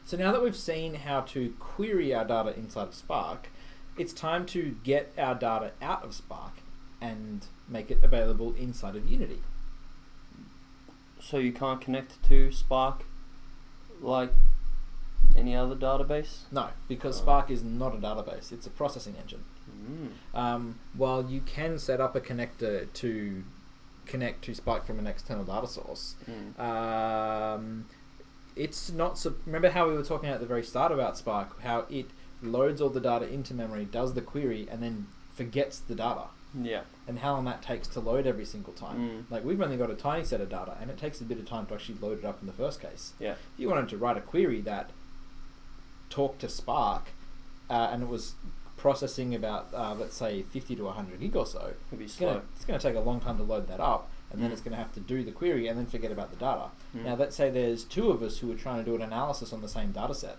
So now that we've seen how to query our data inside of Spark, it's time to get our data out of Spark and make it available inside of Unity. So you can't connect to Spark like any other database? No, because Spark is not a database. It's a processing engine. While you can set up a connector to connect to Spark from an external data source, it's not... remember how we were talking at the very start about Spark, how it loads all the data into memory, does the query, and then forgets the data. Yeah. And how long that takes to load every single time. Like, we've only got a tiny set of data, and it takes a bit of time to actually load it up in the first case. Yeah. If you wanted to write a query that talked to Spark, and it was processing about, let's say, 50 to 100 gig or so, It'd be slow. It's going to take a long time to load that up, and then it's going to have to do the query and then forget about the data. Now, let's say there's two of us who are trying to do an analysis on the same data set.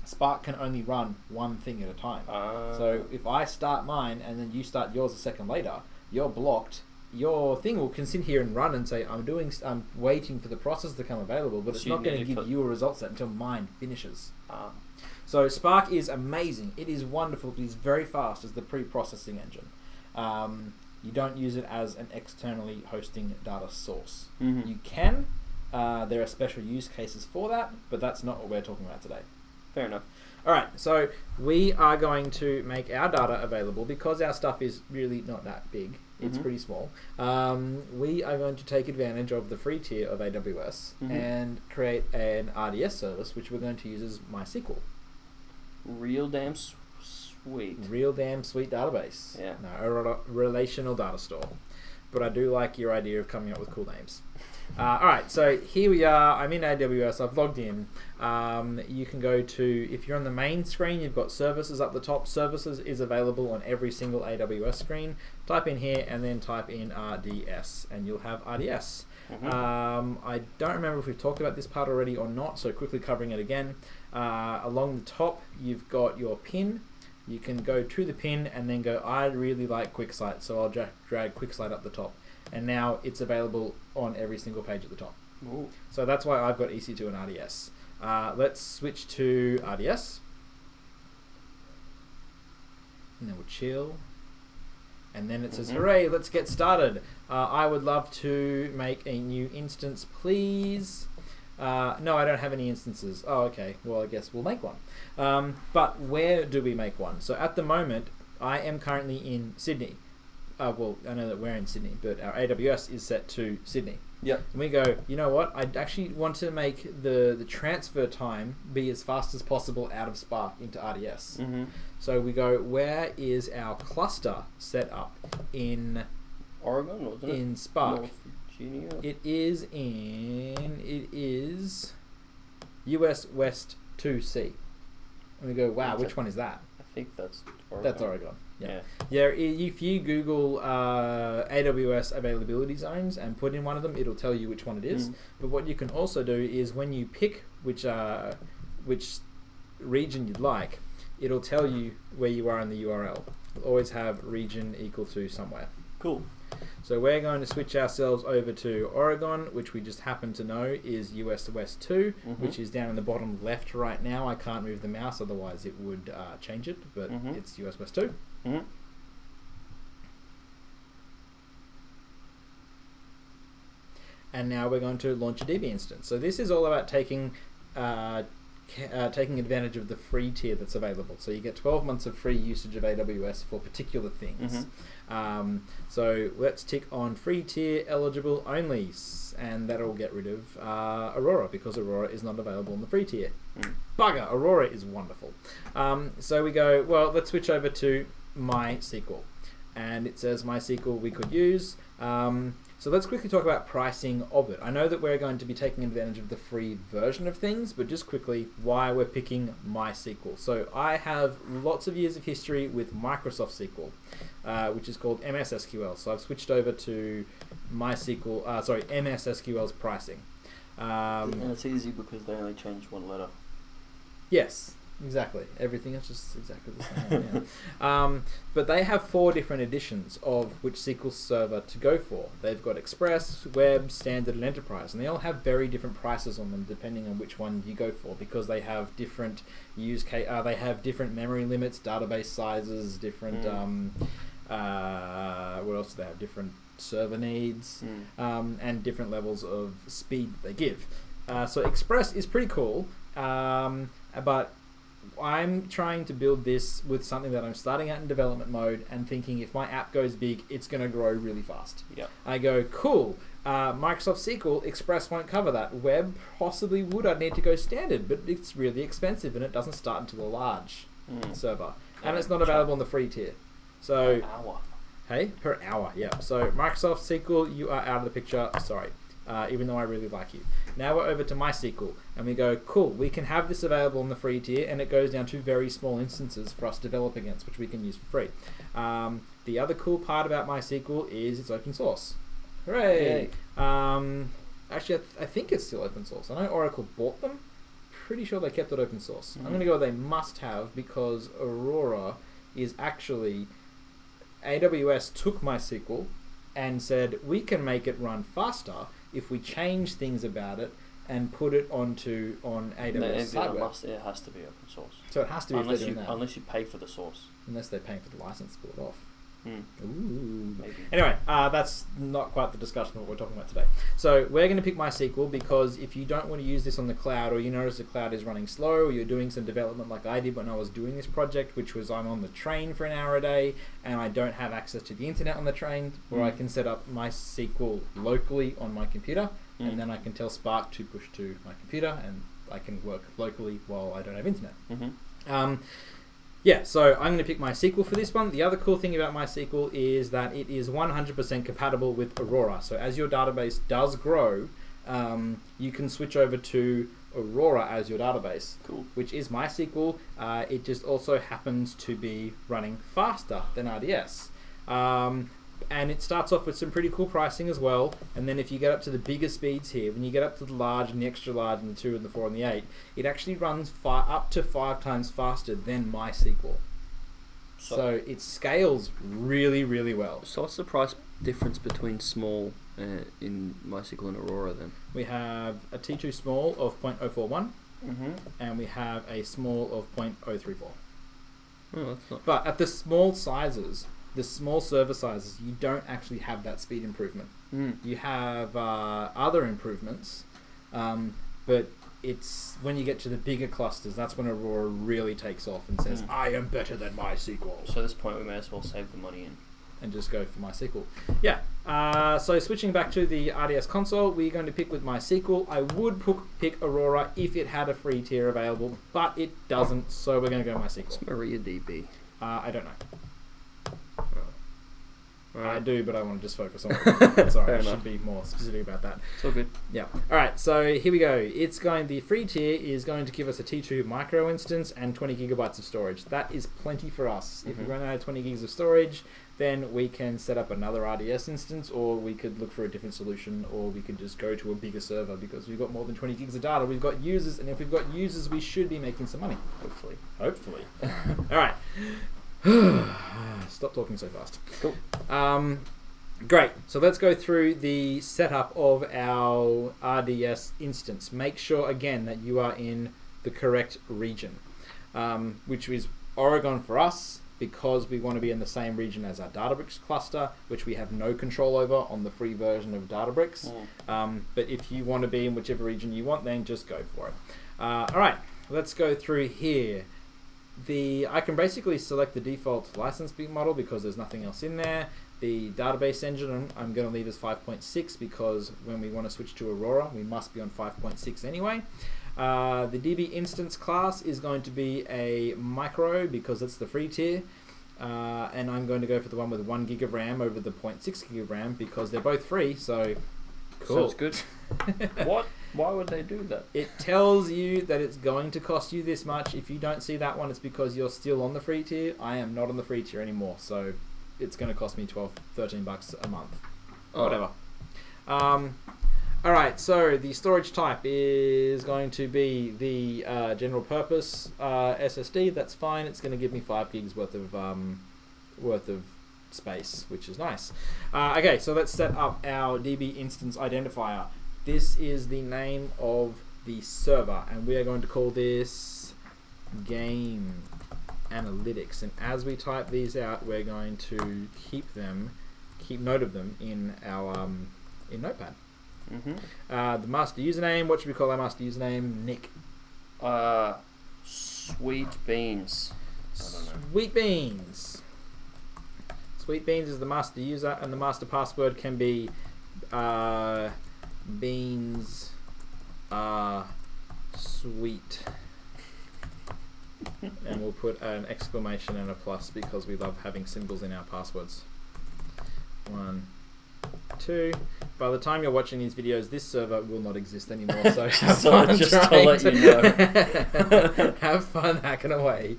Spark can only run one thing at a time. So if I start mine and then you start yours a second later, you're blocked. Your thing will can sit here and run and say, I'm waiting for the process to come available, but it's not going to give you a result set until mine finishes. So Spark is amazing. It is wonderful. It is very fast as the pre-processing engine. You don't use it as an externally hosting data source. You can. There are special use cases for that, but that's not what we're talking about today. Fair enough. Alright, so we are going to make our data available because our stuff is really not that big. It's pretty small. We are going to take advantage of the free tier of AWS and create an RDS service, which we're going to use as MySQL. Real damn sweet. Real damn sweet database. Yeah. No, a relational data store. But I do like your idea of coming up with cool names. Alright, so here we are. I'm in AWS. I've logged in. You can go to, if you're on the main screen, you've got services up the top. Services is available on every single AWS screen. Type in here and then type in RDS and you'll have RDS. I don't remember if we've talked about this part already or not, so quickly covering it again. Along the top, you've got your pin. You can go to the pin and then go, I really like QuickSight, so I'll drag QuickSight up the top. And now it's available on every single page at the top. Ooh. So that's why I've got EC2 and RDS. Let's switch to RDS. And then we'll chill. And then it says, hooray, let's get started. I would love to make a new instance, please. No, I don't have any instances. Oh, okay. Well, I guess we'll make one. But where do we make one? So at the moment, I am currently in Sydney. Well, I know that we're in Sydney, but our AWS is set to Sydney. Yep. And we go, you know what? I actually want to make the transfer time be as fast as possible out of Spark into RDS. So we go, where is our cluster set up in Oregon, wasn't it? in Spark? North Virginia. It is US West 2C. And we go, wow, which one is that? I think that's Oregon. That's Oregon. Yeah. If you Google AWS availability zones and put in one of them, it'll tell you which one it is. But what you can also do is when you pick which region you'd like, it'll tell you where you are in the URL. It'll always have region equal to somewhere. Cool. So we're going to switch ourselves over to Oregon, which we just happen to know is US West 2, which is down in the bottom left right now. I can't move the mouse, otherwise it would change it, but it's US West 2. And now we're going to launch a DB instance. So this is all about taking advantage of the free tier that's available. So you get 12 months of free usage of AWS for particular things. So let's tick on free tier eligible only, and that'll get rid of Aurora because Aurora is not available in the free tier. Bugger, Aurora is wonderful. So we go, well, let's switch over to MySQL. And it says MySQL we could use. So let's quickly talk about pricing of it. I know that we're going to be taking advantage of the free version of things, but just quickly, why we're picking MySQL. So I have lots of years of history with Microsoft SQL, which is called MS SQL. So I've switched over to MS SQL's pricing. And it's easy because they only change one letter. Yes. Exactly. Everything is just exactly the same. Yeah. But they have 4 different editions of which SQL Server to go for. They've got Express, Web, Standard, and Enterprise, and they all have very different prices on them depending on which one you go for, because they have different they have different memory limits, database sizes, different. What else do they have? Different server needs, and different levels of speed that they give. So Express is pretty cool, but I'm trying to build this with something that I'm starting out in development mode and thinking if my app goes big, it's going to grow really fast. Yep. I go, cool, Microsoft SQL, Express won't cover that. Web possibly would. I'd need to go standard, but it's really expensive and it doesn't start until a large server. And it's not available on the free tier. So, per hour. Hey, per hour, yeah. So Microsoft SQL, you are out of the picture. Sorry. Even though I really like you. Now we're over to MySQL, and we go, cool, we can have this available on the free tier, and it goes down to very small instances for us to develop against, which we can use for free. The other cool part about MySQL is it's open source. Hooray! Actually, I think it's still open source. I know Oracle bought them. Pretty sure they kept it open source. I'm going to go with they must have, because Aurora is actually... AWS took MySQL and said, we can make it run faster if we change things about it and put it on AWS hardware. It has to be open source. So it has to be unless you pay for the source. Unless they're paying for the license to pull it off. Ooh, maybe. Anyway, that's not quite the discussion of what we're talking about today. So we're going to pick MySQL because if you don't want to use this on the cloud, or you notice the cloud is running slow, or you're doing some development like I did when I was doing this project, which was I'm on the train for an hour a day and I don't have access to the internet on the train, where I can set up MySQL locally on my computer, and then I can tell Spark to push to my computer and I can work locally while I don't have internet. Yeah, so I'm going to pick MySQL for this one. The other cool thing about MySQL is that it is 100% compatible with Aurora. So as your database does grow, you can switch over to Aurora as your database, which is MySQL. It just also happens to be running faster than RDS. And it starts off with some pretty cool pricing as well. And then if you get up to the bigger speeds here, when you get up to the large and the extra large and the 2 and the 4 and the 8, it actually runs up to 5 times faster than MySQL. So it scales really, really well. So what's the price difference between small in MySQL and Aurora then? We have a T2 small of 0.041 and we have a small of 0.034. Oh, that's not... But at the small sizes... The small server sizes, you don't actually have that speed improvement. You have other improvements, but it's when you get to the bigger clusters, that's when Aurora really takes off and says, I am better than MySQL. So at this point, we may as well save the money and just go for MySQL. Yeah, so switching back to the RDS console, we're going to pick with MySQL. I would pick Aurora if it had a free tier available, but it doesn't, so we're going to go MySQL. What's MariaDB? I don't know. Right. I do, but I want to just focus on it. Sorry, I should be more specific about that. It's all good. Yeah. Alright, so here we go. The free tier is going to give us a T2 micro instance and 20 gigabytes of storage. That is plenty for us. If we run out of 20 gigs of storage, then we can set up another RDS instance, or we could look for a different solution, or we could just go to a bigger server because we've got more than 20 gigs of data. We've got users, and if we've got users, we should be making some money. Hopefully. Alright. Stop talking so fast. Cool. Great. So let's go through the setup of our RDS instance. Make sure again that you are in the correct region, which is Oregon for us because we want to be in the same region as our DataBricks cluster, which we have no control over on the free version of DataBricks. But if you want to be in whichever region you want, then just go for it. All right. Let's go through here. I can basically select the default license model because there's nothing else in there. The database engine I'm going to leave as 5.6 because when we want to switch to Aurora, we must be on 5.6 anyway. The DB instance class is going to be a micro because it's the free tier. And I'm going to go for the one with 1 gig of RAM over the 0.6 gig of RAM because they're both free, so cool. Sounds good. What? Why would they do that? It tells you that it's going to cost you this much. If you don't see that one, it's because you're still on the free tier. I am not on the free tier anymore, so it's going to cost me $12, $13 a month. Whatever. Alright, so the storage type is going to be the general purpose SSD. That's fine. It's going to give me 5 gigs worth of space, which is nice. Okay, so let's set up our DB instance identifier. This is the name of the server, and we are going to call this Game Analytics. And as we type these out, we're going to keep note of them in our in Notepad. The master username. What should we call our master username, Nick? Sweet beans. I don't know. Sweet beans. Sweet beans is the master user, and the master password can be beans are sweet. And we'll put an exclamation and a plus because we love having symbols in our passwords. 1, 2. By the time you're watching these videos, this server will not exist anymore. So have fun just to let you know. Have fun hacking away.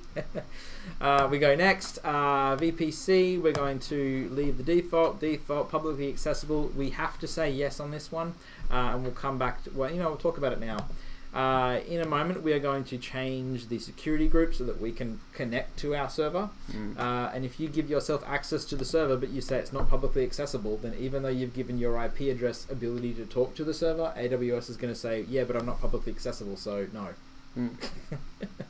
We go next. VPC. We're going to leave the default publicly accessible. We have to say yes on this one, and we'll come back to. Well, we'll talk about it now. In a moment, we are going to change the security group so that we can connect to our server. And if you give yourself access to the server, but you say it's not publicly accessible, then even though you've given your IP address ability to talk to the server, AWS is going to say, yeah, but I'm not publicly accessible, so no.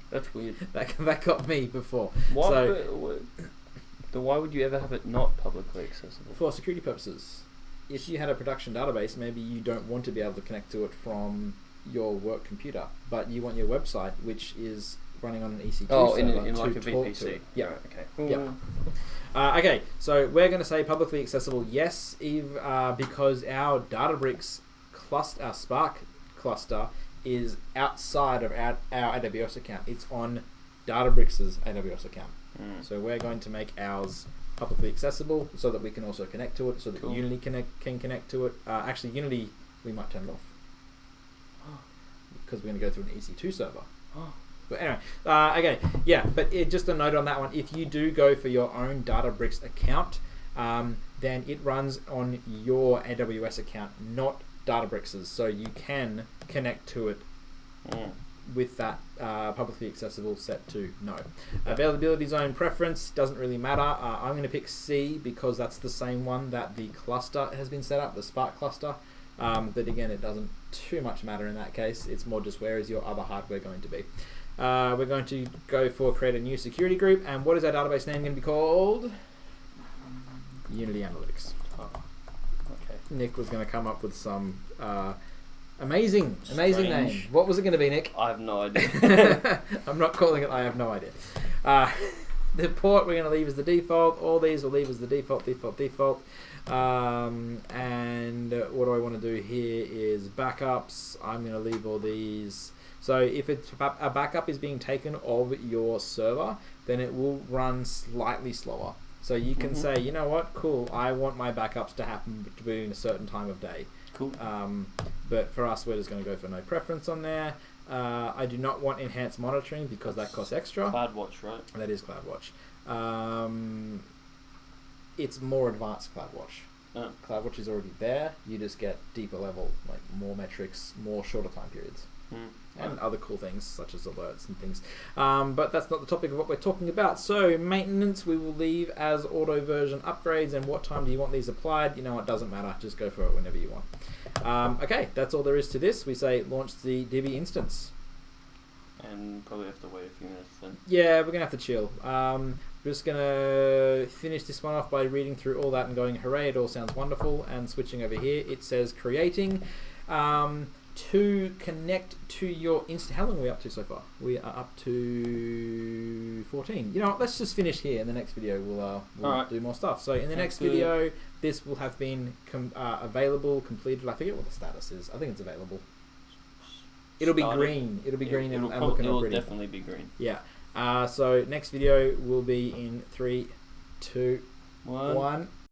That's weird. That got me before. Why would you ever have it not publicly accessible? For security purposes. If you had a production database, maybe you don't want to be able to connect to it from your work computer, but you want your website, which is running on an EC2 server, in like a VPC. Yeah. Right, okay. Yeah. Okay, so we're going to say publicly accessible yes, because our DataBricks cluster, our Spark cluster, is outside of our AWS account. It's on DataBricks' AWS account. So we're going to make ours publicly accessible so that we can also connect to it, so that Unity can connect to it. Actually, Unity, we might turn it off because we're going to go through an EC2 server. But anyway, okay, yeah, but just a note on that one. If you do go for your own DataBricks account, then it runs on your AWS account, not DataBricks'. So you can connect to it with that publicly accessible set to no. Availability zone preference doesn't really matter. I'm going to pick C because that's the same one that the cluster has been set up, the Spark cluster. But again, it doesn't too much matter in that case. It's more just where is your other hardware going to be. We're going to go for create a new security group. And what is our database name going to be called? Unity Analytics. Okay. Nick was going to come up with some amazing name. What was it going to be, Nick? I have no idea. I'm not calling it I have no idea. The port we're going to leave as the default. All these we'll leave as the default. And what do I want to do here is backups. I'm going to leave all these. So if it's a backup is being taken of your server, then it will run slightly slower. So you can say, you know what, cool, I want my backups to happen between a certain time of day. Cool. But for us, we're just going to go for no preference on there. I do not want enhanced monitoring because that costs extra. CloudWatch, right? That is CloudWatch. It's more advanced CloudWatch. Oh. CloudWatch is already there. You just get deeper level, like more metrics, more shorter time periods. And other cool things such as alerts and things. But that's not the topic of what we're talking about. So maintenance we will leave as auto version upgrades. And what time do you want these applied? You know, it doesn't matter. Just go for it whenever you want. Okay, that's all there is to this. We say launch the DB instance. And probably have to wait a few minutes then. Yeah, we're going to have to chill. We're just going to finish this one off by reading through all that and going, hooray, it all sounds wonderful. And switching over here, it says creating. To connect to your instance. How long are we up to so far? We are up to 14. You know what, let's just finish here. In the next video we'll do more stuff. So in the next video this will have been available, completed. I forget what the status is. I think it's available. It'll be green. It'll be green and looking it'll pretty. Definitely be green. Yeah. So next video will be in 3, 2, 1.